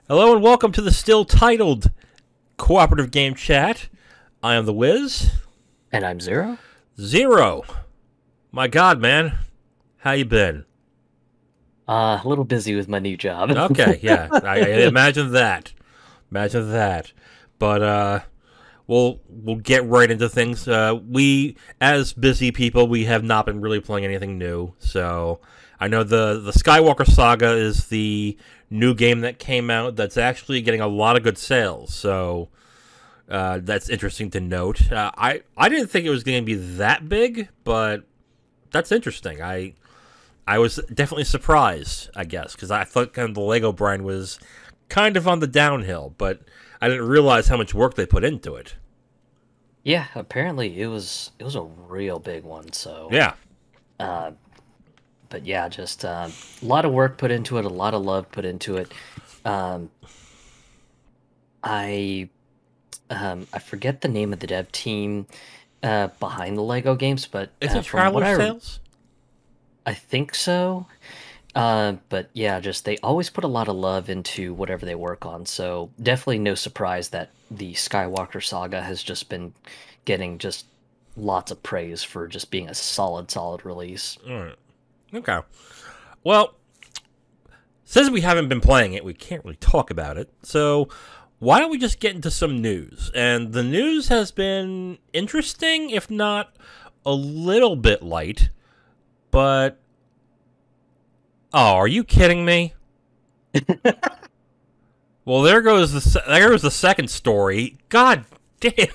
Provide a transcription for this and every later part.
Hello and welcome to the still titled Cooperative Game Chat. I am the Wiz. And I'm Zero. Zero. My God, man. How you been? A little busy with my new job. Okay, yeah. I imagine that. Imagine that. But we'll get right into things. We, as busy people, we have not been really playing anything new. So I know the Skywalker Saga is the new game that came out that's actually getting a lot of good sales. So that's interesting to note. I didn't think it was going to be that big, but that's interesting. I was definitely surprised, I guess, because I thought kind of the Lego brand was kind of on the downhill, but I didn't realize how much work they put into it. Yeah, apparently it was a real big one. So Yeah. But yeah, just a lot of work put into it, a lot of love put into it. Um, I I forget the name of the dev team behind the Lego games, but Is it from what Traveler's Tales? I think so. But yeah, just they always put a lot of love into whatever they work on. So definitely no surprise that the Skywalker Saga has just been getting just lots of praise for just being a solid release. All right. Okay. Well, since we haven't been playing it, we can't really talk about it. So why don't we just get into some news? And the news has been interesting, if not a little bit light. But oh, are you kidding me? Well, there goes the second story. God damn.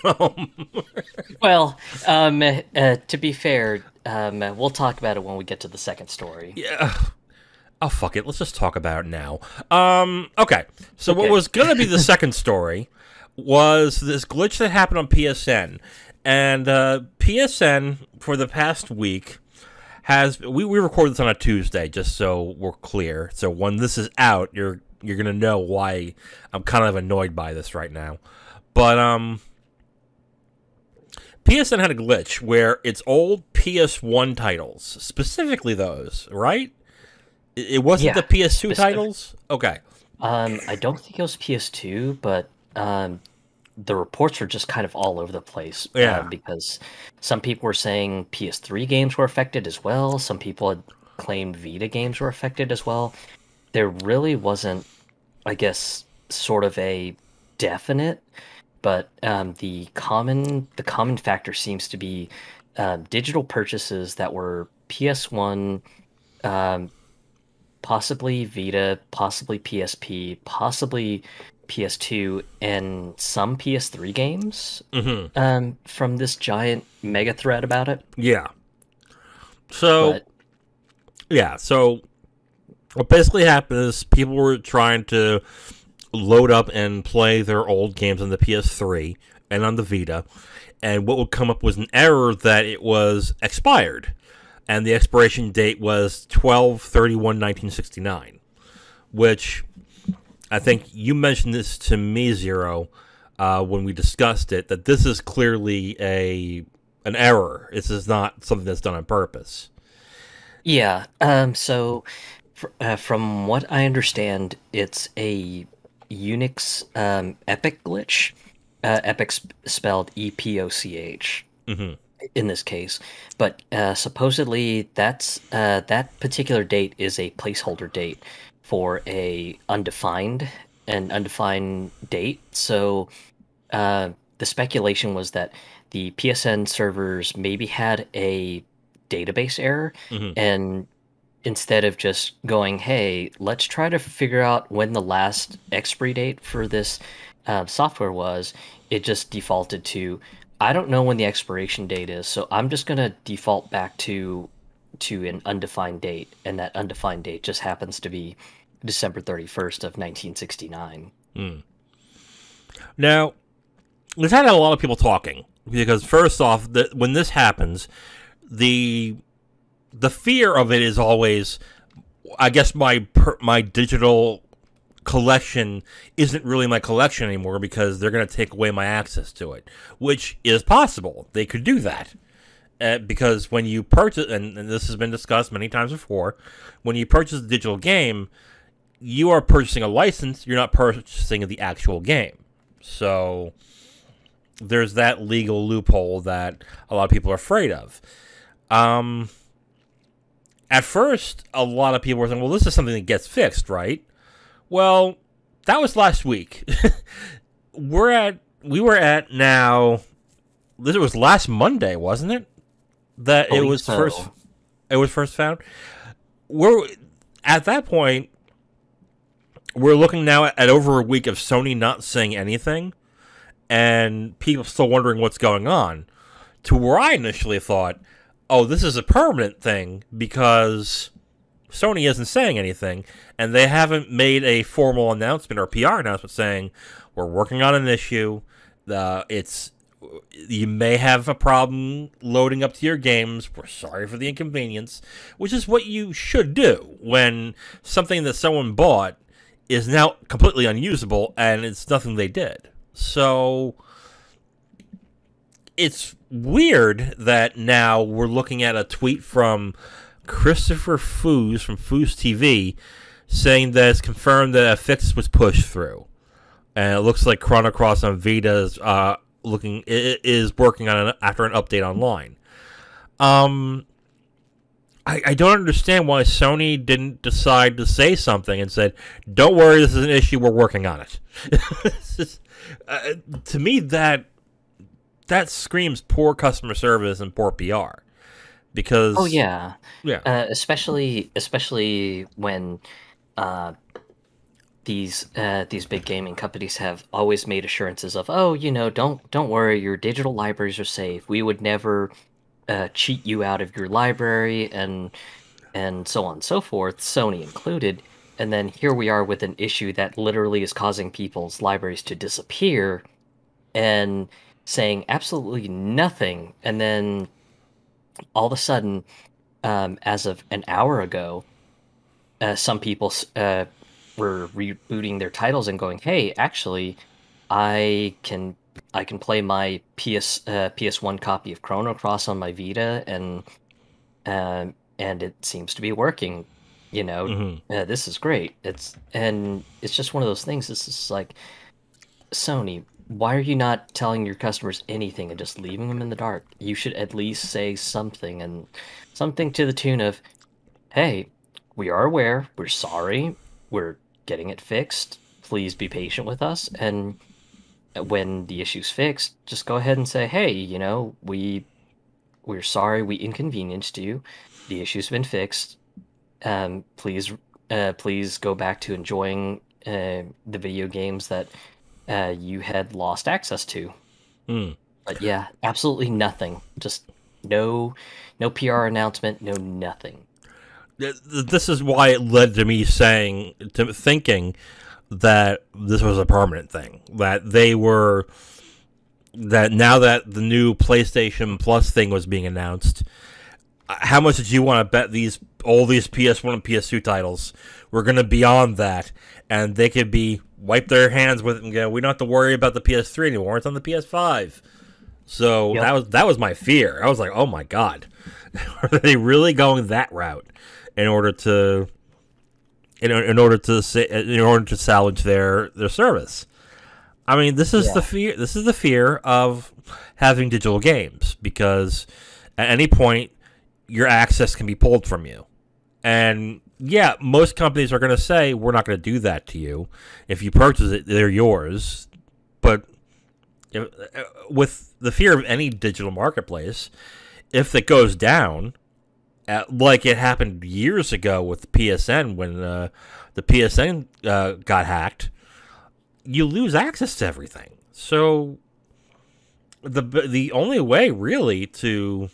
Well, to be fair, we'll talk about it when we get to the second story. Yeah. Oh, fuck it. Let's just talk about it now. Okay. So Okay. what was going to be the second story was this glitch that happened on PSN. And PSN, for the past week, we recorded this on a Tuesday, just so we're clear. So when this is out, you're going to know why I'm kind of annoyed by this right now. But PSN had a glitch where its old PS1 titles, specifically those, right? It wasn't the PS2 titles? Okay. I don't think it was PS2, but the reports were just kind of all over the place. Yeah. Because some people were saying PS3 games were affected as well. Some people had claimed Vita games were affected as well. There really wasn't, I guess, sort of a definite, but the common factor seems to be digital purchases that were PS1, possibly Vita, possibly PSP, possibly PS2, and some PS3 games from this giant mega thread about it. Yeah. So, But so what basically happened is people were trying to load up and play their old games on the PS3 and on the Vita, and what would come up was an error that it was expired. And the expiration date was 12/31/1969, which I think you mentioned this to me, Zero, when we discussed it, that this is clearly an error. This is not something that's done on purpose. yeah, so from what I understand, it's a Unix epic glitch. Epic spelled EPOCH. In this case, but supposedly that particular date is a placeholder date for an undefined date. So the speculation was that the PSN servers maybe had a database error, and instead of just going, hey, let's try to figure out when the last expiry date for this software was, it just defaulted to, I don't know when the expiration date is, so I'm just going to default back to an undefined date, and that undefined date just happens to be December 31st of 1969. Now, we've had a lot of people talking, because first off, when this happens, the fear of it is always, I guess my digital collection isn't really my collection anymore because they're going to take away my access to it, which is possible. They could do that. Because when you purchase, and this has been discussed many times before, when you purchase a digital game, you are purchasing a license, you're not purchasing the actual game. So there's that legal loophole that a lot of people are afraid of. At first, a lot of people were saying, well, this is something that gets fixed, right? Well, that was last week. We were at now, this was last Monday, wasn't it? That it was first found. We're at that point, we're looking now at over a week of Sony not saying anything, and people still wondering what's going on. To where I initially thought, oh, this is a permanent thing because Sony isn't saying anything, and they haven't made a formal announcement or PR announcement saying, we're working on an issue, you may have a problem loading up to your games, we're sorry for the inconvenience, which is what you should do when something that someone bought is now completely unusable and it's nothing they did. So it's weird that now we're looking at a tweet from Christopher Foos from Foos TV saying that it's confirmed that a fix was pushed through. And it looks like Chrono Cross on Vita is working on after an update online. I don't understand why Sony didn't decide to say something and said, don't worry, this is an issue, we're working on it. To me, that screams poor customer service and poor PR. Because especially when these big gaming companies have always made assurances of, don't worry, your digital libraries are safe. We would never cheat you out of your library, and so on and so forth, Sony included. And then here we are with an issue that literally is causing people's libraries to disappear, and saying absolutely nothing. And then all of a sudden, as of an hour ago, some people were rebooting their titles and going, "Hey, actually, I can play my PS1 copy of Chrono Cross on my Vita, and it seems to be working. This is great." It's just one of those things. It's just like, Sony, why are you not telling your customers anything and just leaving them in the dark? You should at least say something, and something to the tune of, "Hey, we are aware. We're sorry. We're getting it fixed. Please be patient with us, and when the issue's fixed, just go ahead and say, hey, we're sorry we inconvenienced you. The issue's been fixed. Please go back to enjoying the video games that you had lost access to." But yeah, absolutely nothing. Just no PR announcement, no nothing. This is why it led to me thinking that this was a permanent thing. That now that the new PlayStation Plus thing was being announced, how much did you want to bet all these PS1 and PS2 titles were going to be on that, and they could wipe their hands with it and go, we don't have to worry about the PS3 anymore, it's on the PS5. So yep. that was my fear. I was like, oh my god, are they really going that route in order to salvage their service? I mean, this is the fear. This is the fear of having digital games, because at any point your access can be pulled from you. And yeah, most companies are going to say, we're not going to do that to you. If you purchase it, they're yours. But with the fear of any digital marketplace, if it goes down, like it happened years ago with PSN, when the PSN got hacked, you lose access to everything. So the only way really to,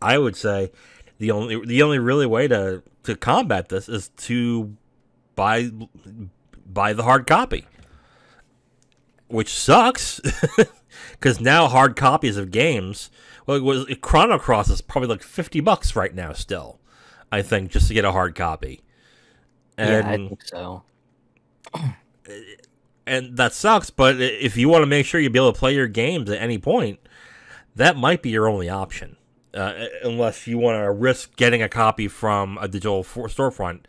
I would say, the only really way to combat this is to buy the hard copy, which sucks because now hard copies of games, Chrono Cross is probably like $50 right now still, I think, just to get a hard copy. And, yeah, I think so. And that sucks, but if you want to make sure you'll be able to play your games at any point, that might be your only option. Unless you want to risk getting a copy from a digital storefront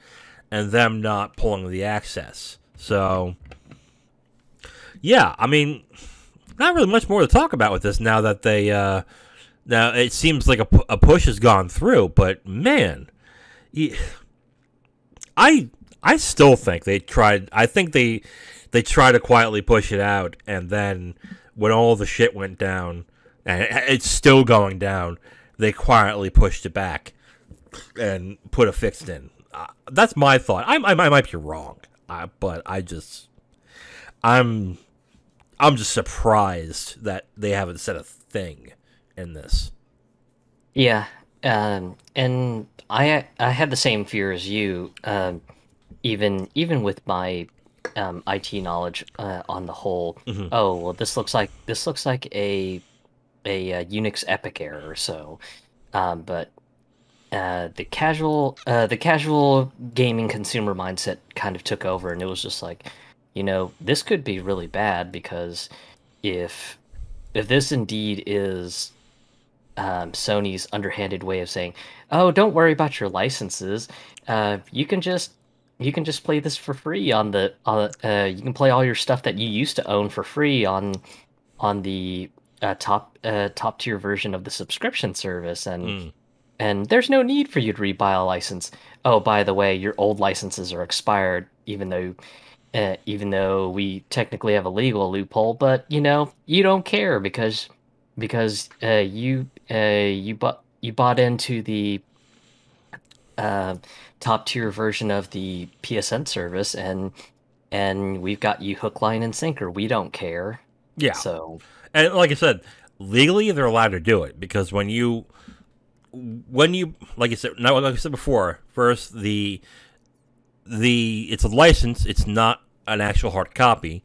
and them not pulling the access. So, yeah, I mean, not really much more to talk about with this now that they now it seems like a push has gone through. But man, I still think they tried. I think they tried to quietly push it out, and then when all the shit went down, and it's still going down, they quietly pushed it back and put a fix in. That's my thought. I might be wrong, but I'm just surprised that they haven't said a thing in this. Yeah, and I had the same fear as you. Even with my IT knowledge on the whole. Mm-hmm. Oh well, this looks like a Unix epic error. So, but the casual gaming consumer mindset kind of took over, and it was just like, this could be really bad because if this indeed is Sony's underhanded way of saying, "Oh, don't worry about your licenses. You can just play this for free on the you can play all your stuff that you used to own for free on the top tier version of the subscription service, and there's no need for you to rebuy a license. Oh, by the way, your old licenses are expired, even though we technically have a legal loophole, but you don't care because you bought into the top tier version of the PSN service, and we've got you hook, line, and sinker. We don't care." Yeah. So, and like I said, legally they're allowed to do it because when you like I said, now like I said before, first it's a license, it's not an actual hard copy,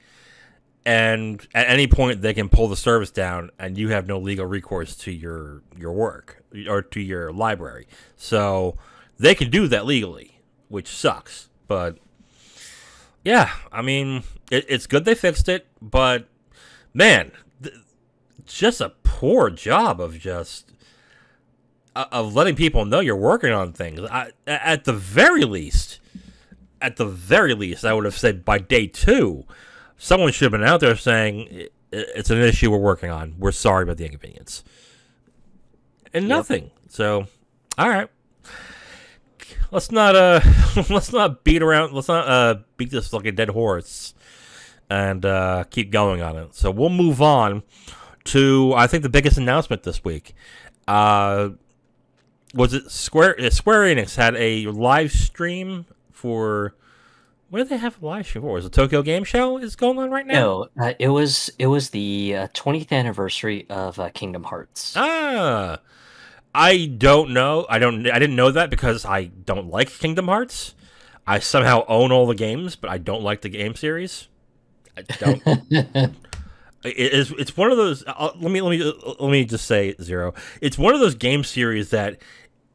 and at any point they can pull the service down, and you have no legal recourse to your work or to your library. So they can do that legally, which sucks. But yeah, I mean, it's good they fixed it, but man, just a poor job of letting people know you're working on things. At the very least, I would have said by day 2, someone should have been out there saying it's an issue we're working on. We're sorry about the inconvenience, and nothing. So, all right, let's not beat this like a dead horse and keep going on it. So we'll move on to, I think, the biggest announcement this week. Was it Square Enix had a live stream for, what did they have a live stream for? Was it Tokyo Game Show is going on right now? No, it was the 20th anniversary of Kingdom Hearts. I don't know. I didn't know that because I don't like Kingdom Hearts. I somehow own all the games, but I don't like the game series. I don't. It's one of those. Let me just say, Zero. It's one of those game series that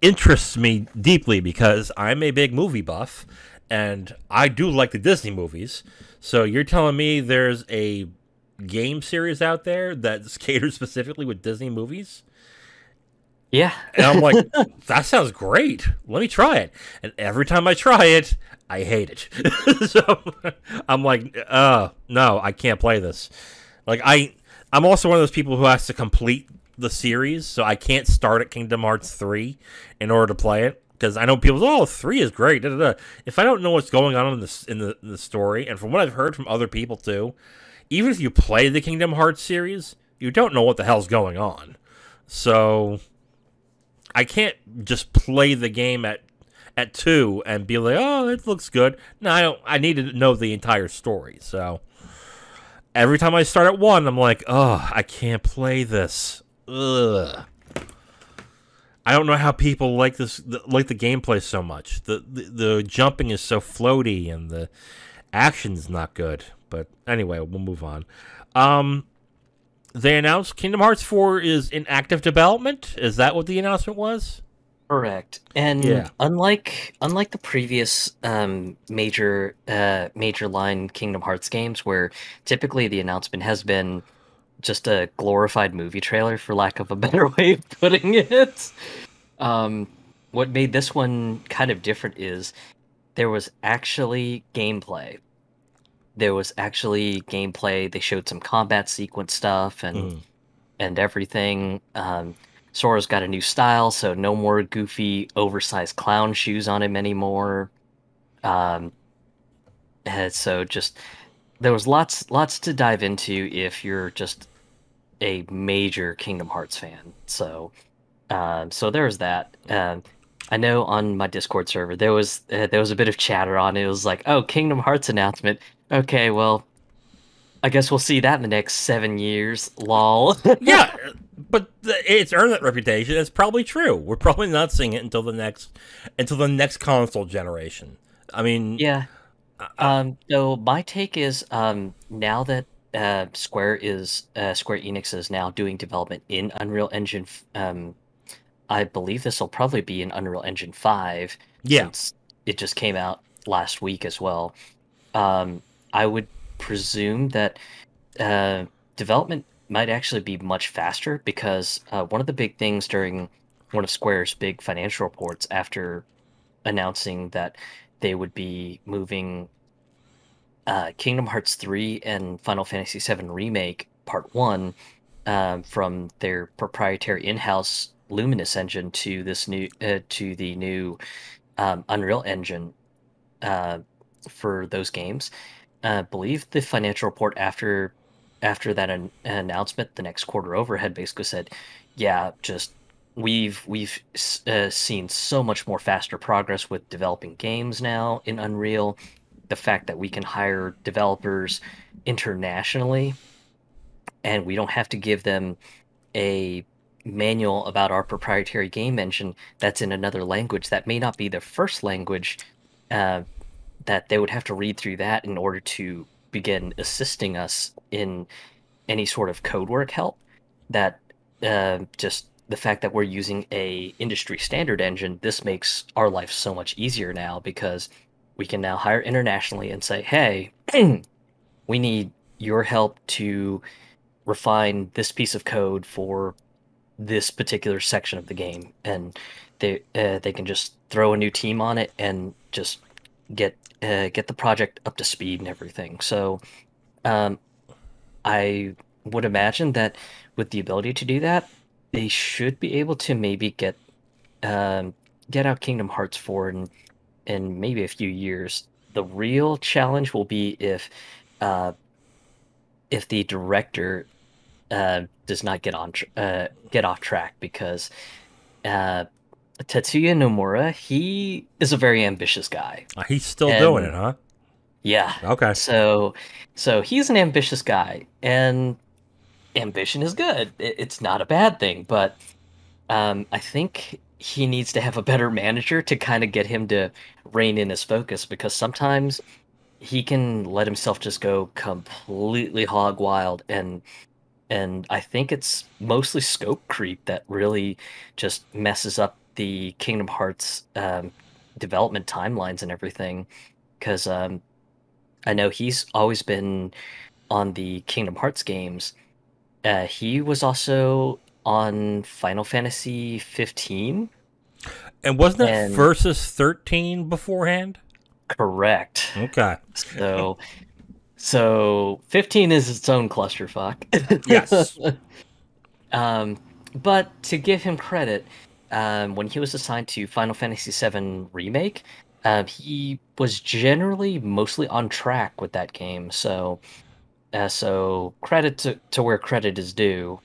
interests me deeply because I'm a big movie buff, and I do like the Disney movies. So you're telling me there's a game series out there that caters specifically with Disney movies? Yeah. And I'm like, that sounds great. Let me try it. And every time I try it, I hate it. So I'm like, no, I can't play this. Like, I'm also one of those people who has to complete the series, so I can't start at Kingdom Hearts 3 in order to play it. Because I know people say, oh, 3 is great. Da, da, da. If I don't know what's going on in the story, and from what I've heard from other people too, even if you play the Kingdom Hearts series, you don't know what the hell's going on. So I can't just play the game at 2 and be like, oh, it looks good. No, I don't. I need to know the entire story. So every time I start at 1, I'm like, oh, I can't play this. Ugh. I don't know how people like this, like the gameplay so much. The jumping is so floaty and the action's not good. But anyway, we'll move on. They announced Kingdom Hearts 4 is in active development. Is that what the announcement was? Correct. And Yeah. unlike the previous major line Kingdom Hearts games, where typically the announcement has been just a glorified movie trailer, for lack of a better way of putting it. What made this one kind of different is there was actually gameplay. There was actually gameplay. They showed some combat sequence stuff Mm. and everything. Sora's got a new style, so no more goofy, oversized clown shoes on him anymore. Um, and so just there was lots to dive into if you're just a major Kingdom Hearts fan. So there's that. I know on my Discord server there was a bit of chatter on it. It was like, oh, Kingdom Hearts announcement. Okay, well, I guess we'll see that in the next 7 years. Lol. Yeah, but it's earned that reputation. It's probably true. We're probably not seeing it until the next console generation. I mean, Yeah. So my take is now that Square Enix is now doing development in Unreal Engine. I believe this will probably be in Unreal Engine 5 yeah. since it just came out last week as well. I would presume that uh, development might actually be much faster because one of the big things during one of Square's big financial reports after announcing that they would be moving Kingdom Hearts 3 and Final Fantasy VII Remake Part 1 from their proprietary in-house Luminous engine to the new Unreal Engine uh, for those games. I believe the financial report after that announcement, the next quarter over had basically said, "Yeah, just we've seen so much more faster progress with developing games now in Unreal. The fact that we can hire developers internationally, and we don't have to give them a manual about our proprietary game engine that's in another language that may not be their first language, uh, that they would have to read through that in order to begin assisting us in any sort of code work help. That just the fact that we're using a industry standard engine, this makes our life so much easier now because we can now hire internationally and say, hey, we need your help to refine this piece of code for this particular section of the game, and they can just throw a new team on it and just get the project up to speed and everything. So um, I would imagine that with the ability to do that, they should be able to maybe get out Kingdom Hearts 4 in maybe a few years. The real challenge will be uh, if the director does not get off track because uh, Tetsuya Nomura, he is a very ambitious guy. He's still doing it, And huh? yeah, Okay. so he's an ambitious guy, and ambition is good. It's not a bad thing, but I think he needs to have a better manager to kind of get him to rein in his focus because sometimes he can let himself just go completely hog wild, and I think it's mostly scope creep that really just messes up the Kingdom Hearts development timelines and everything. Because I know he's always been on the Kingdom Hearts games. He was also on Final Fantasy 15, And wasn't that and Versus 13 beforehand? correct. Okay. So 15 is its own clusterfuck. Yes. Um, but to give him credit, when he was assigned to Final Fantasy VII Remake, he was generally mostly on track with that game. So credit to where credit is due.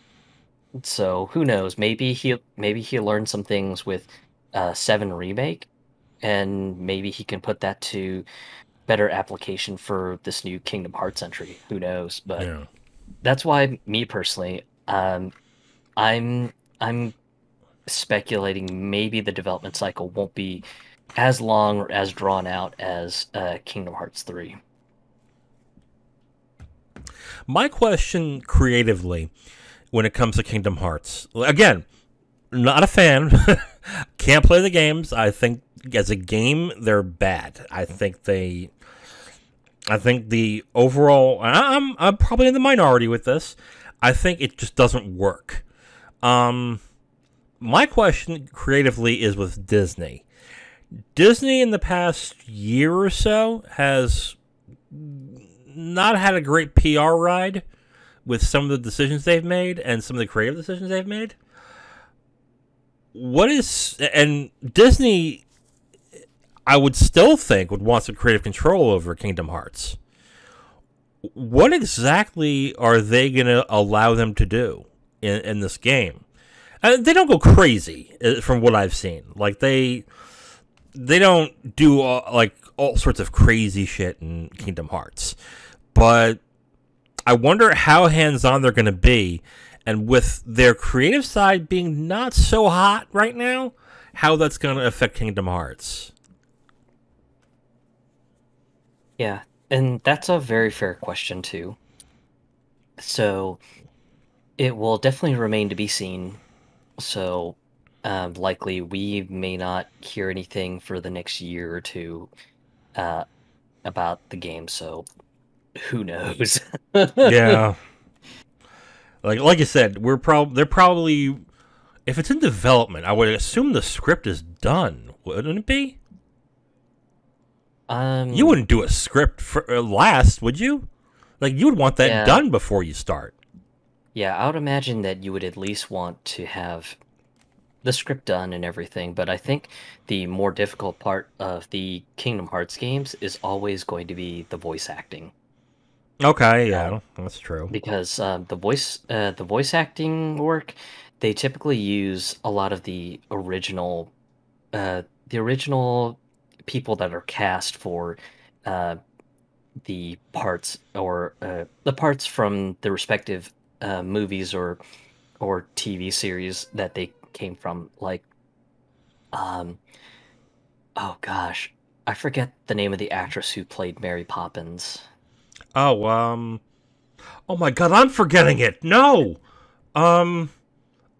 So who knows? Maybe he learned some things with Seven Remake, and maybe he can put that to better application for this new Kingdom Hearts entry. Who knows? But Yeah. that's why me personally, I'm speculating maybe the development cycle won't be as long or as drawn out as Kingdom Hearts 3. My question creatively when it comes to Kingdom Hearts, again, not a fan. Can't play the games. I think as a game, they're bad. I think the overall, I'm probably in the minority with this. I think it just doesn't work. My question creatively is with Disney. Disney in the past year or so has not had a great PR ride with some of the decisions they've made and some of the creative decisions they've made. And Disney, I would still think, would want some creative control over Kingdom Hearts. What exactly are they going to allow them to do in this game? They don't go crazy, from what I've seen. Like, they don't do all sorts of crazy shit in Kingdom Hearts. But I wonder how hands-on they're going to be, and with their creative side being not so hot right now, how that's going to affect Kingdom Hearts. Yeah, and that's a very fair question too. So it will definitely remain to be seen. So likely we may not hear anything for the next year or two uh, about the game. So who knows? Yeah. Like I said, they're probably, if it's in development, I would assume the script is done, wouldn't it be? You wouldn't do a script for last, would you? Like, you would want that done before you start. Yeah, I would imagine that you would at least want to have the script done and everything, but I think the more difficult part of the Kingdom Hearts games is always going to be the voice acting. Okay, yeah, that's true. Because the voice acting work, they typically use a lot of the original people that are cast for the parts, or the parts from the respective movies or TV series that they came from. Like, oh gosh, I forget the name of the actress who played Mary Poppins. Oh, oh my God, I'm forgetting it. No. Oh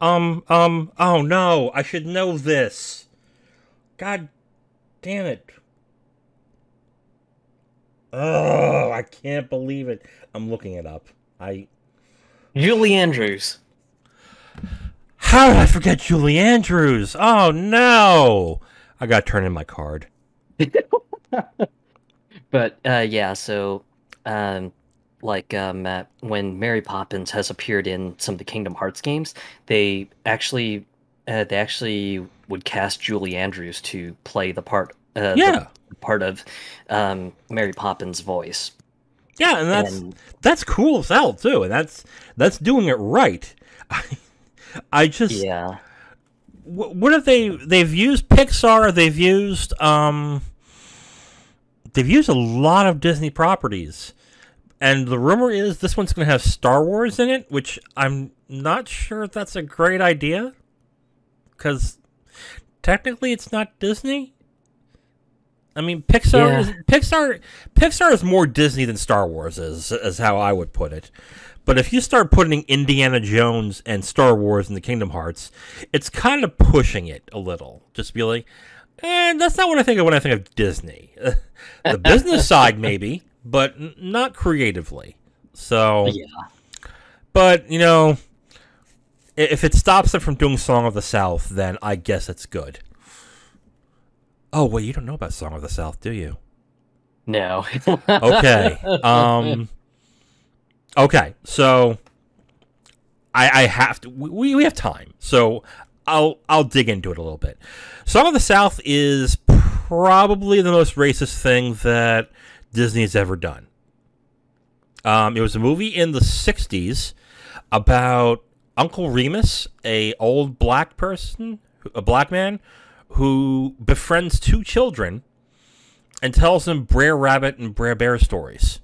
no, I should know this. God damn it. Oh, I can't believe it. I'm looking it up. Julie Andrews. How did I forget Julie Andrews? Oh no. I gotta turn in my card. But yeah, so when Mary Poppins has appeared in some of the Kingdom Hearts games, they actually would cast Julie Andrews to play the part the part of Mary Poppins' voice. Yeah, and that's cool as hell too, and that's doing it right. I just What have they've used Pixar? They've used a lot of Disney properties, and the rumor is this one's going to have Star Wars in it, which I'm not sure if that's a great idea, because technically it's not Disney. I mean, Pixar is more Disney than Star Wars is how I would put it. But if you start putting Indiana Jones and Star Wars in the Kingdom Hearts, it's kind of pushing it a little. Just be like, that's not what I think of when I think of Disney. The business side, maybe, but not creatively. So, Yeah. But, if it stops them from doing Song of the South, then I guess it's good. Oh, wait, you don't know about Song of the South, do you? No. Okay. Okay, so I have to. We have time, so I'll dig into it a little bit. Song of the South is probably the most racist thing that Disney has ever done. It was a movie in the '60s about Uncle Remus, a black man who befriends two children and tells them Brer Rabbit and Brer Bear stories,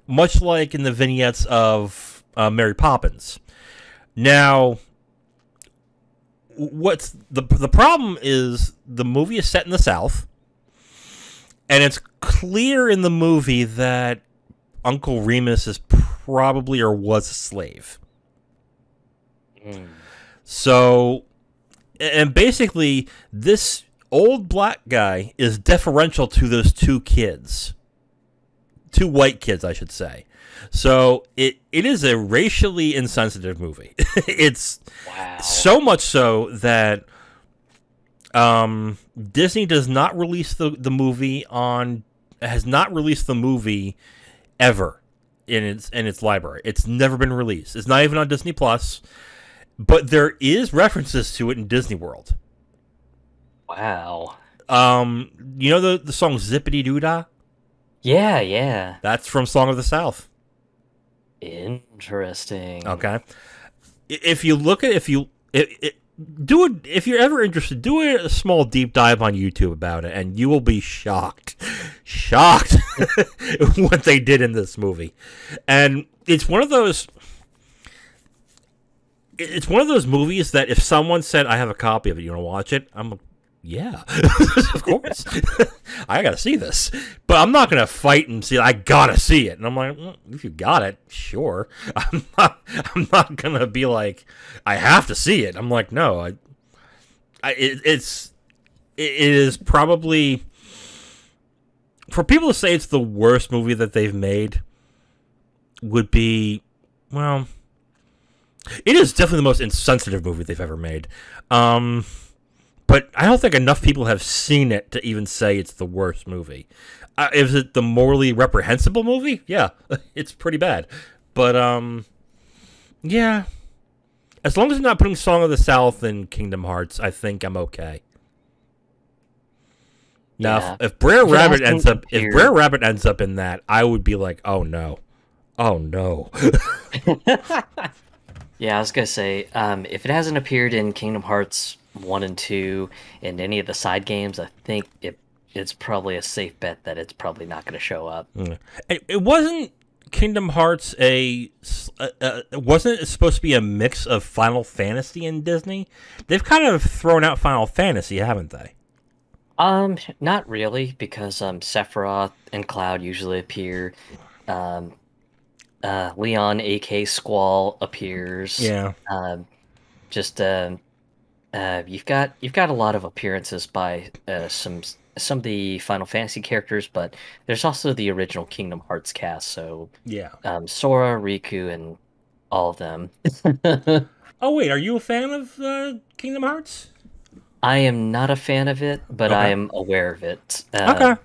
much like in the vignettes of Mary Poppins. Now, what's the problem is the movie is set in the South, and it's clear in the movie that Uncle Remus is probably or was a slave. So, and basically, this old black guy is deferential to those two kids. Two white kids, I should say. So, it is a racially insensitive movie. It's so much so that Disney does not release the movie on has not released the movie ever in its library. It's never been released. It's not even on Disney Plus, but there is references to it in Disney World. Wow. You know the song Zippity Doo Dah? Yeah, yeah. That's from Song of the South. Interesting. Okay. If you look at do it if you're ever interested, do a small deep dive on YouTube about it, and you will be shocked what they did in this movie. And it's one of those movies that if someone said, I have a copy of it, you want to watch it, I'm like, yeah, of course. I gotta see this, but I'm not gonna fight and see. I gotta see it, and I'm like, if you got it, sure. I'm not gonna be like, I have to see it. I'm like, no. It is probably, for people to say it's the worst movie that they've made would be, well, it is definitely the most insensitive movie they've ever made. But I don't think enough people have seen it to even say it's the worst movie. Is it the morally reprehensible movie? Yeah, it's pretty bad. But, yeah. As long as they're not putting Song of the South in Kingdom Hearts, I think I'm okay. Now, Yeah. if Brer Rabbit ends up, appear- if Brer Rabbit ends up in that, I would be like, oh no, oh no. Yeah, I was gonna say, if it hasn't appeared in Kingdom Hearts 1 and 2 and any of the side games, I think it's probably a safe bet that it's probably not gonna show up. It wasn't Kingdom Hearts wasn't it supposed to be a mix of Final Fantasy and Disney? They've kind of thrown out Final Fantasy, haven't they? Not really, because Sephiroth and Cloud usually appear. Um, Leon, aka Squall, appears. Yeah. Just you've got a lot of appearances by some of the Final Fantasy characters, but there's also the original Kingdom Hearts cast. So Yeah. Sora, Riku, and all of them. Oh wait, are you a fan of Kingdom Hearts? I am not a fan of it, but I Okay. am aware of it. Okay.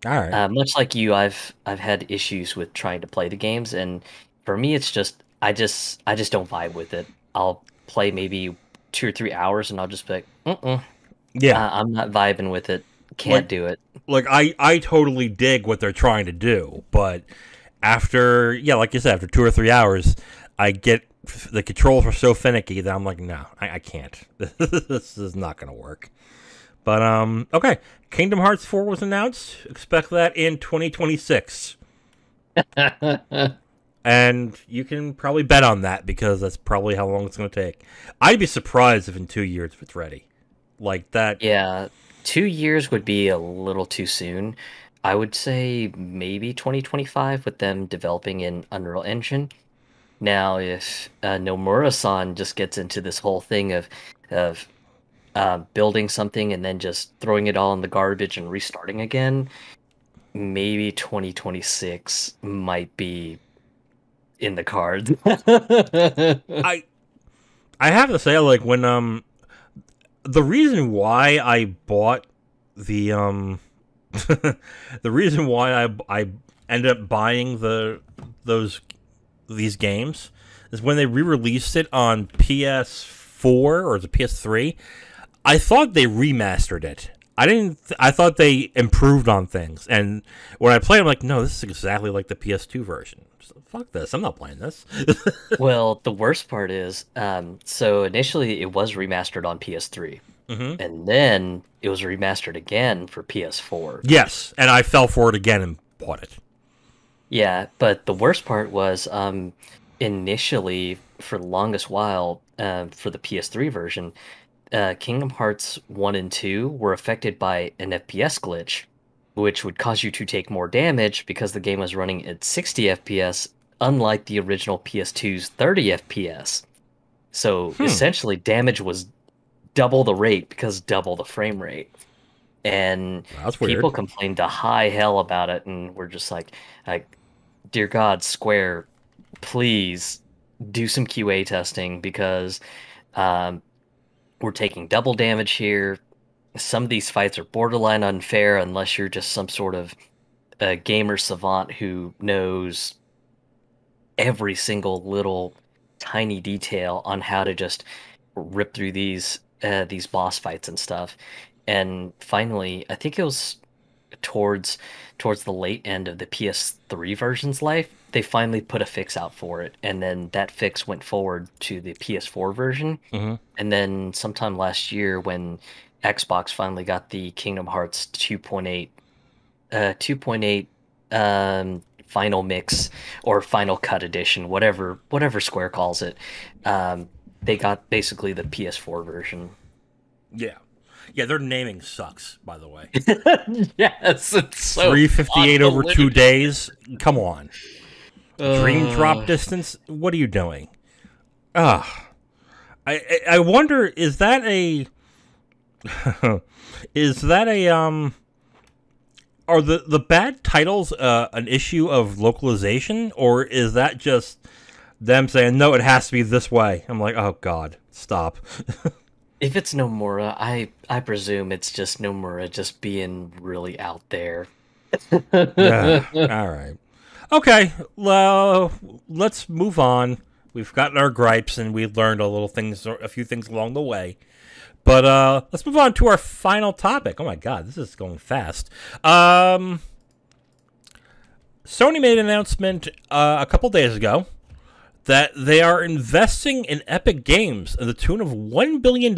All right. Much like you, I've had issues with trying to play the games, and for me, it's just I just don't vibe with it. I'll play maybe 2 or 3 hours, and I'll just be like, Yeah. I'm not vibing with it. Can't do it. Like I totally dig what they're trying to do, but after like you said, after 2 or 3 hours, I get the controls are so finicky that I'm like, no, I can't. This is not gonna work. But okay, Kingdom Hearts 4 was announced. Expect that in 2026, and you can probably bet on that because that's probably how long it's gonna take. I'd be surprised if in 2 years if it's ready, like that. Yeah, 2 years would be a little too soon. I would say maybe 2025 with them developing in Unreal Engine. Now, if Nomura-san just gets into this whole thing of building something and then just throwing it all in the garbage and restarting again, maybe 2026 might be in the cards. I I have to say, like, when the reason why I bought the the reason why I ended up buying these games is when they re-released it on PS4 or is it PS3. I thought they remastered it. I thought they improved on things, and when I played, I'm like, no, this is exactly like the PS2 version. So, fuck this, I'm not playing this. Well, the worst part is, so initially it was remastered on PS3, Mm-hmm. and then it was remastered again for PS4. Yes, and I fell for it again and bought it. Yeah, but the worst part was, initially, for the longest while, for the PS3 version, Kingdom Hearts 1 and 2 were affected by an FPS glitch, which would cause you to take more damage because the game was running at 60 FPS, unlike the original PS2's 30 FPS. So essentially, damage was double the rate because double the frame rate. And That's weird. people complained to high hell about it, and we're just like, dear God, Square, please do some QA testing because we're taking double damage here. some of these fights are borderline unfair unless you're just some sort of gamer savant who knows every single little tiny detail on how to just rip through these boss fights and stuff. And finally, I think it was towards towards the late end of the PS3 version's life, they finally put a fix out for it, and then that fix went forward to the PS4 version. Mm-hmm. And then sometime last year, when Xbox finally got the Kingdom Hearts 2.8 final mix or final cut edition, whatever Square calls it, they got basically the PS4 version. Yeah. Yeah, their naming sucks, by the way. Yes, it's so 358 over 2 convoluted. days? Come on. Dream drop distance? What are you doing? Ah. I wonder, is that a is that a are the bad titles an issue of localization, or is that just them saying no, it has to be this way? I'm like, oh god, stop. If it's Nomura, I presume it's just Nomura just being really out there. Yeah, all right. Okay, well, let's move on. We've gotten our gripes and we've learned a few things along the way. But let's move on to our final topic. Oh my god, this is going fast. Sony made an announcement a couple days ago that they are investing in Epic Games in the tune of $1 billion.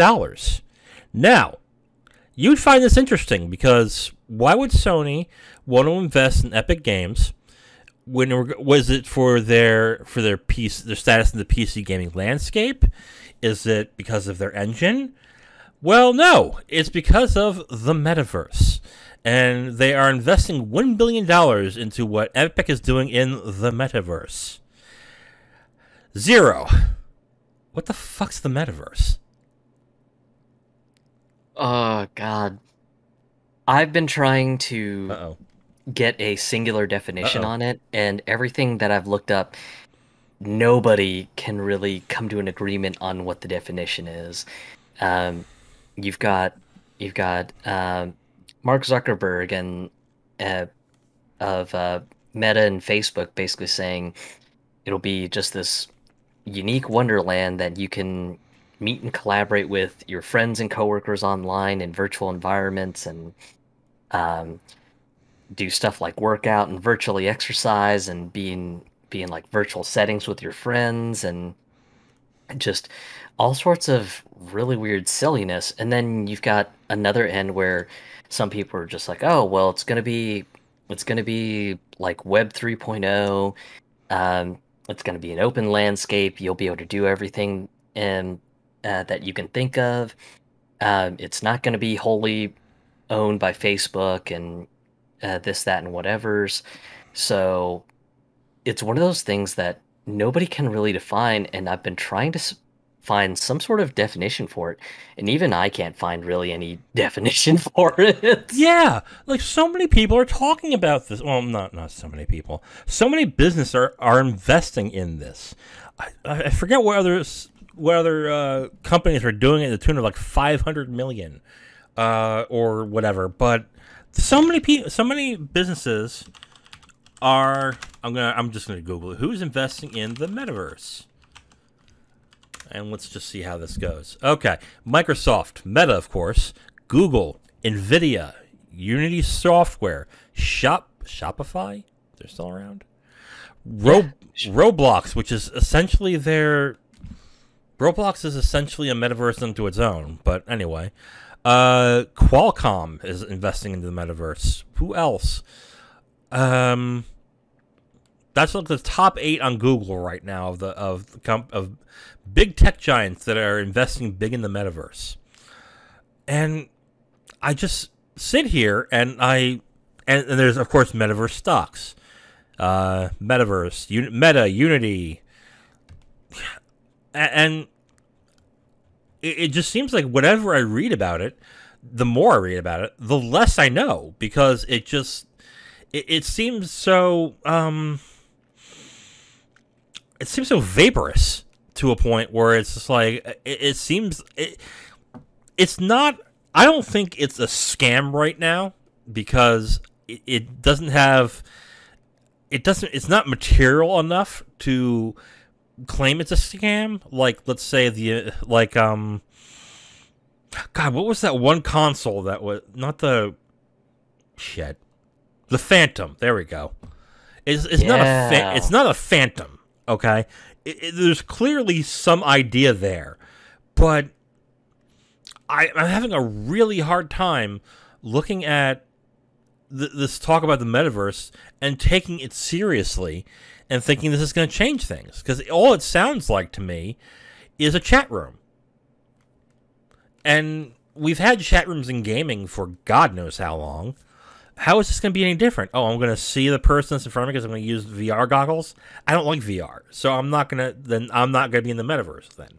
Now, you'd find this interesting because why would Sony want to invest in Epic Games? Was it for their status in the PC gaming landscape? Is it because of their engine? Well, no, it's because of the Metaverse. And they are investing $1 billion into what Epic is doing in the Metaverse. Zero. What the fuck's the Metaverse? Oh God. I've been trying to Uh-oh. get a singular definition Uh-oh. on it, and everything that I've looked up, nobody can really come to an agreement on what the definition is. Um, you've got Mark Zuckerberg and of Meta and Facebook basically saying it'll be just this unique wonderland that you can meet and collaborate with your friends and coworkers online in virtual environments and um, do stuff like work out and virtually exercise and be in like virtual settings with your friends and just all sorts of really weird silliness. And then you've got another end where some people are just like, oh, well, it's gonna be like Web 3.0. It's gonna be an open landscape. You'll be able to do everything and that you can think of. It's not gonna be wholly owned by Facebook and this, that, and whatever's. So it's one of those things that nobody can really define, and I've been trying to find some sort of definition for it, and even I can't find really any definition for it. Yeah, like so many people are talking about this. Well, not so many people. So many businesses are investing in this. I forget what other companies are doing it to the tune of like 500 million or whatever. But so many businesses are. I'm just gonna Google it. Who's investing in the Metaverse? And let's just see how this goes. Okay, Microsoft, Meta, of course, Google, Nvidia, Unity Software, Shopify. They're still around. Roblox, which is essentially Roblox is essentially a metaverse unto its own. But anyway, Qualcomm is investing into the metaverse. Who else? That's like the top 8 on Google right now of big tech giants that are investing big in the metaverse. And I just sit here and and there's of course metaverse stocks, Metaverse, Meta, Unity, and it just seems like whatever I read about it, the more I read about it, the less I know because it seems so it seems so vaporous to a point where it's just like it's not. I don't think it's a scam right now because it doesn't have it's not material enough to claim it's a scam. Like, let's say God, what was that one console that was not the shit? The Phantom. There we go. It's not a Phantom. Okay, there's clearly some idea there, but I'm having a really hard time looking at this talk about the metaverse and taking it seriously and thinking this is going to change things. Because all it sounds like to me is a chat room. And we've had chat rooms in gaming for God knows how long. How is this going to be any different? Oh, I'm going to see the person that's in front of me because I'm going to use VR goggles? I don't like VR. So I'm not going to be in the metaverse then.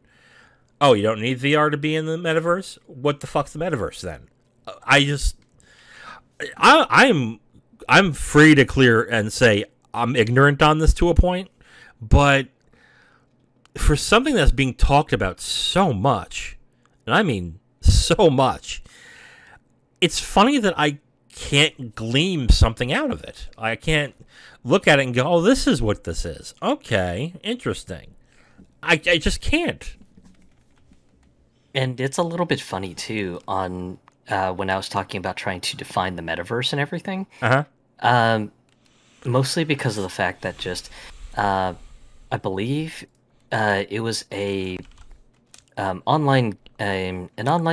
Oh, you don't need VR to be in the metaverse? What the fuck's the metaverse then? I'm free to clear and say I'm ignorant on this to a point, but for something that's being talked about so much, and I mean so much, it's funny that I can't glean something out of it. I can't look at it and go, oh, this is what this is. Okay, interesting. I just can't. And it's a little bit funny, too, on when I was talking about trying to define the metaverse and everything. Mostly because of the fact that just, I believe it was an online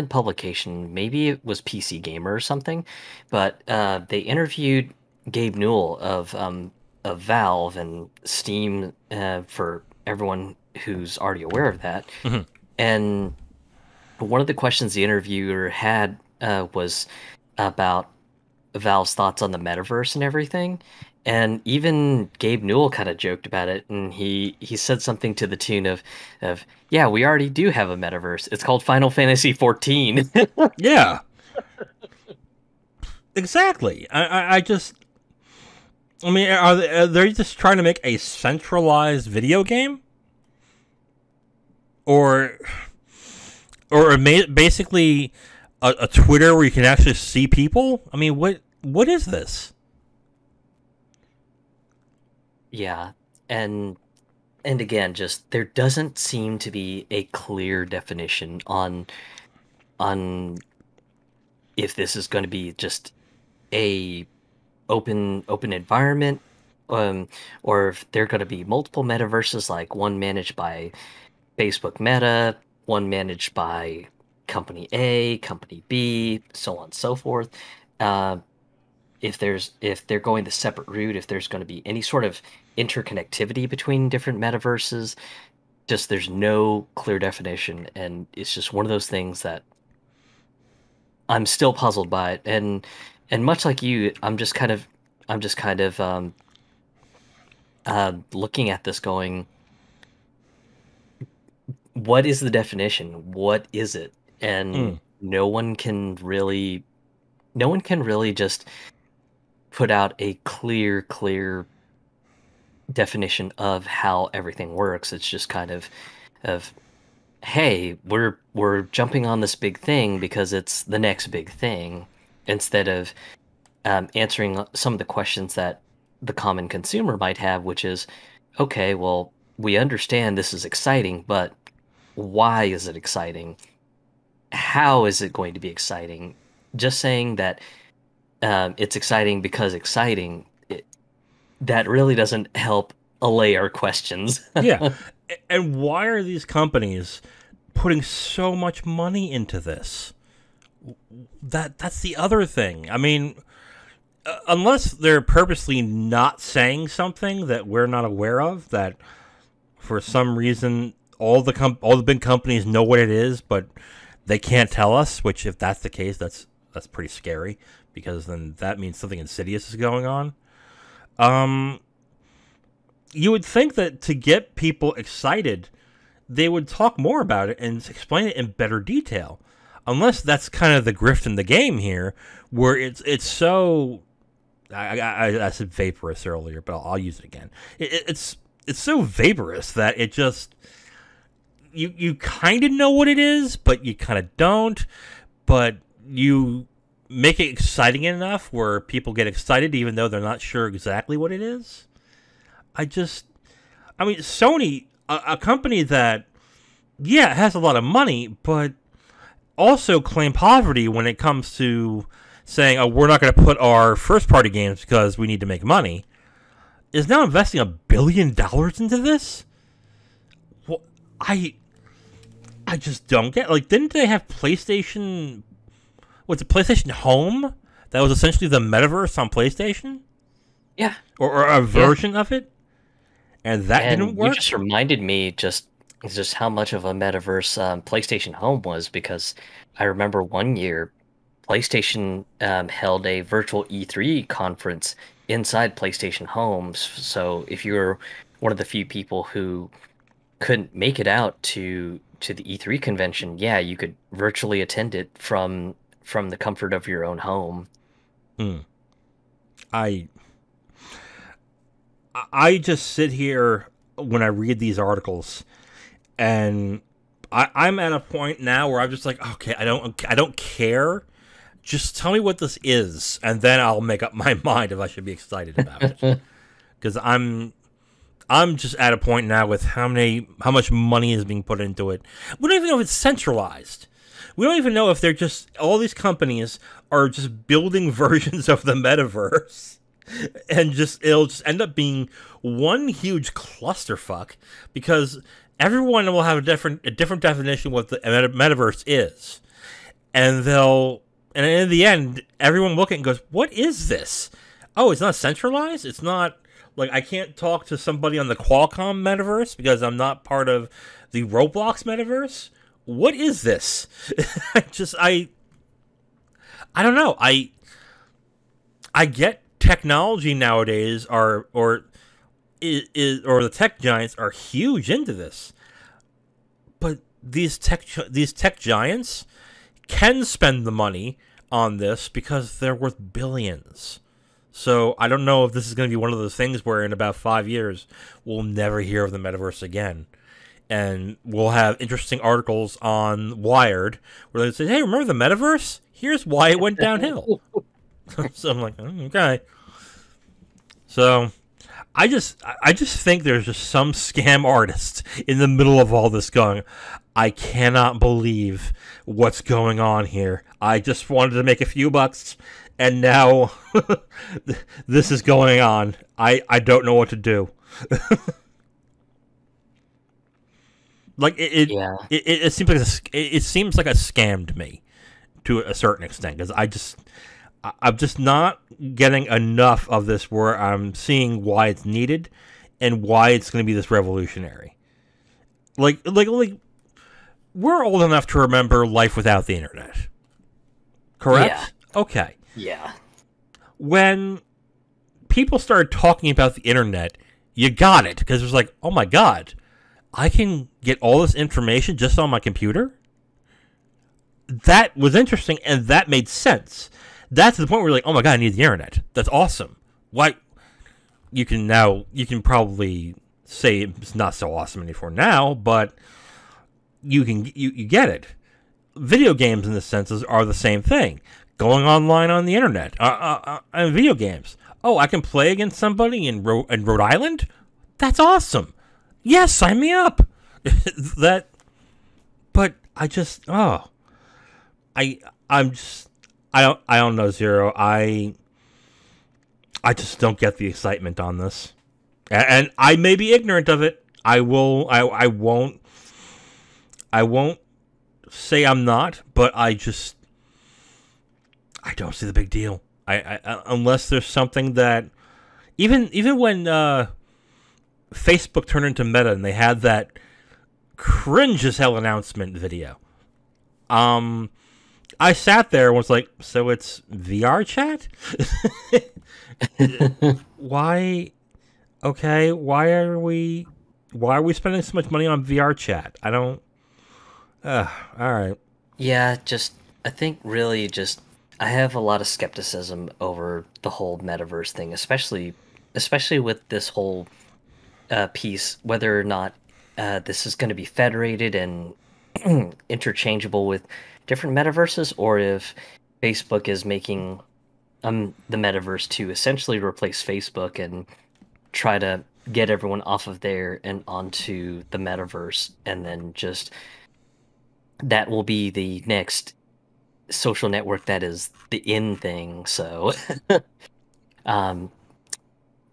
publication. Maybe it was PC Gamer or something, but they interviewed Gabe Newell of Valve and Steam, for everyone who's already aware of that. Mm-hmm. And one of the questions the interviewer had was about Valve's thoughts on the metaverse and everything. And even Gabe Newell kind of joked about it, and he said something to the tune of yeah, we already do have a metaverse. It's called Final Fantasy 14. Yeah. Exactly. I mean, are they just trying to make a centralized video game? Or basically a Twitter where you can actually see people? I mean, what is this? Yeah, and again, just there doesn't seem to be a clear definition on if this is going to be just a open environment, or if there are going to be multiple metaverses, like one managed by Facebook Meta, one managed by Company A, Company B, so on and so forth. If they're going the separate route, if there's going to be any sort of interconnectivity between different metaverses, just there's no clear definition, and it's just one of those things that I'm still puzzled by it. And much like you, I'm just kind of looking at this going, what is the definition? What is it? And no one can really just put out a clear definition of how everything works. It's just kind of hey, we're jumping on this big thing because it's the next big thing, instead of answering some of the questions that the common consumer might have, which is, okay, well, we understand this is exciting, but why is it exciting? How is it going to be exciting? Just saying that it's exciting because exciting, that really doesn't help allay our questions. Yeah. And why are these companies putting so much money into this? That's the other thing. I mean, unless they're purposely not saying something that we're not aware of, that for some reason all the big companies know what it is, but they can't tell us, which if that's the case, that's pretty scary, because then that means something insidious is going on. You would think that to get people excited, they would talk more about it and explain it in better detail. Unless that's kind of the grift in the game here, where it's so... I said vaporous earlier, but I'll use it again. It's so vaporous that it just... You kind of know what it is, but you kind of don't. But you make it exciting enough where people get excited even though they're not sure exactly what it is. I mean, Sony, a company that, yeah, has a lot of money, but also claim poverty when it comes to saying, oh, we're not going to put our first-party games because we need to make money, is now investing $1 billion into this? Well, I just don't get. Like, didn't they have PlayStation? What's it? PlayStation Home? That was essentially the Metaverse on PlayStation, Yeah. or a version of it, and that didn't work. You just reminded me just how much of a metaverse PlayStation Home was, because I remember one year PlayStation held a virtual E3 conference inside PlayStation Homes. So if you're one of the few people who couldn't make it out to the E3 convention, yeah, you could virtually attend it from the comfort of your own home. I I just sit here when I read these articles, and I'm at a point now where I'm just like, okay, I don't care. Just tell me what this is, and then I'll make up my mind if I should be excited about it. Because I'm just at a point now with how much money is being put into it. We don't even know if it's centralized. We don't even know if they're just, all these companies are just building versions of the metaverse, and it'll just end up being one huge clusterfuck, because everyone will have a different definition of what the metaverse is, and in the end, everyone looking goes, "What is this? Oh, it's not centralized. It's not like I can't talk to somebody on the Qualcomm metaverse because I'm not part of the Roblox metaverse. What is this?" I don't know. I get technology nowadays or the tech giants are huge into this, but these tech giants can spend the money on this because they're worth billions. So I don't know if this is going to be one of those things where in about 5 years we'll never hear of the metaverse again, and we'll have interesting articles on Wired where they say, "Hey, remember the metaverse? Here's why it went downhill." So I'm like, okay. So I just think there's just some scam artist in the middle of all this going, I cannot believe what's going on here. I just wanted to make a few bucks, and now this is going on. I don't know what to do. Like it seems like a scam to me, to a certain extent, because I'm just not getting enough of this where I'm seeing why it's needed and why it's going to be this revolutionary. Like we're old enough to remember life without the internet, correct? Yeah. Okay. Yeah. When people started talking about the internet, you got it, because it was like, oh my god, I can get all this information just on my computer? That was interesting, and that made sense. That's the point where you're like, oh my god, I need the internet. That's awesome. Why? You can probably say it's not so awesome anymore now, but you get it. Video games, in this sense, are the same thing. Going online on the internet, and video games. Oh, I can play against somebody in Rhode Island? That's awesome. Yes, sign me up. But I don't know, Zero. I just don't get the excitement on this, and I may be ignorant of it. I won't say I'm not, but I don't see the big deal. I unless there's something that even when Facebook turned into Meta and they had that cringe as hell announcement video. I sat there and was like, so it's VR chat? Why? Okay, why are we spending so much money on VR chat? I don't. All right. Yeah, I think really I have a lot of skepticism over the whole metaverse thing, especially with this whole piece, whether or not this is going to be federated and interchangeable with different metaverses, or if Facebook is making the metaverse to essentially replace Facebook and try to get everyone off of there and onto the metaverse, and then just that will be the next social network that is the in thing. So um,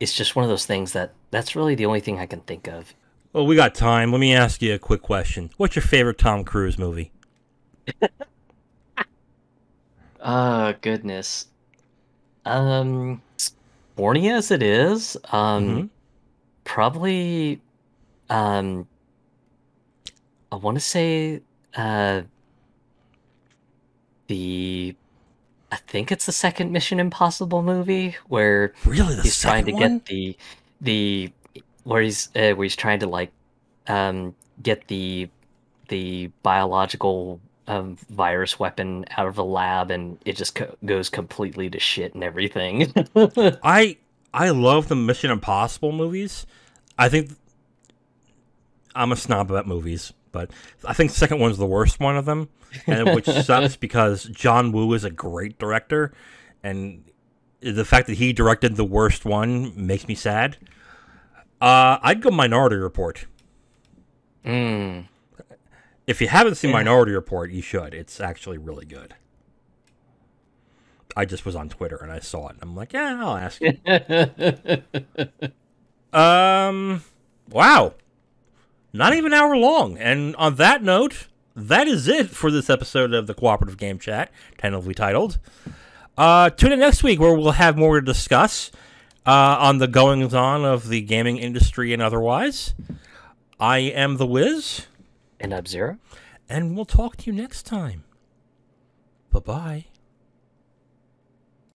it's just one of those things that's really the only thing I can think of. Well, we got time. Let me ask you a quick question. What's your favorite Tom Cruise movie? Oh, goodness. Um, Corny as it is, Mm-hmm. probably, um, I want to say, uh, the, I think it's the second Mission Impossible movie where Really, the he's trying second to one? get the, where he's trying to like, get the biological virus weapon out of the lab, and it just goes completely to shit and everything. I I love the Mission Impossible movies. I think I'm a snob about movies, but I think the second one's the worst one of them, and which sucks because John Woo is a great director, and the fact that he directed the worst one makes me sad. I'd go Minority Report. Mm, If you haven't seen yeah. Minority Report, you should. It's actually really good. I just was on Twitter and I saw it, and I'm like, yeah, I'll ask you. Wow. Not even an hour long. And on that note, that is it for this episode of the Cooperative Game Chat, tentatively titled. Tune in next week where we'll have more to discuss on the goings-on of the gaming industry and otherwise. I am the Wiz. And Up-Zero. And we'll talk to you next time. Bye-bye.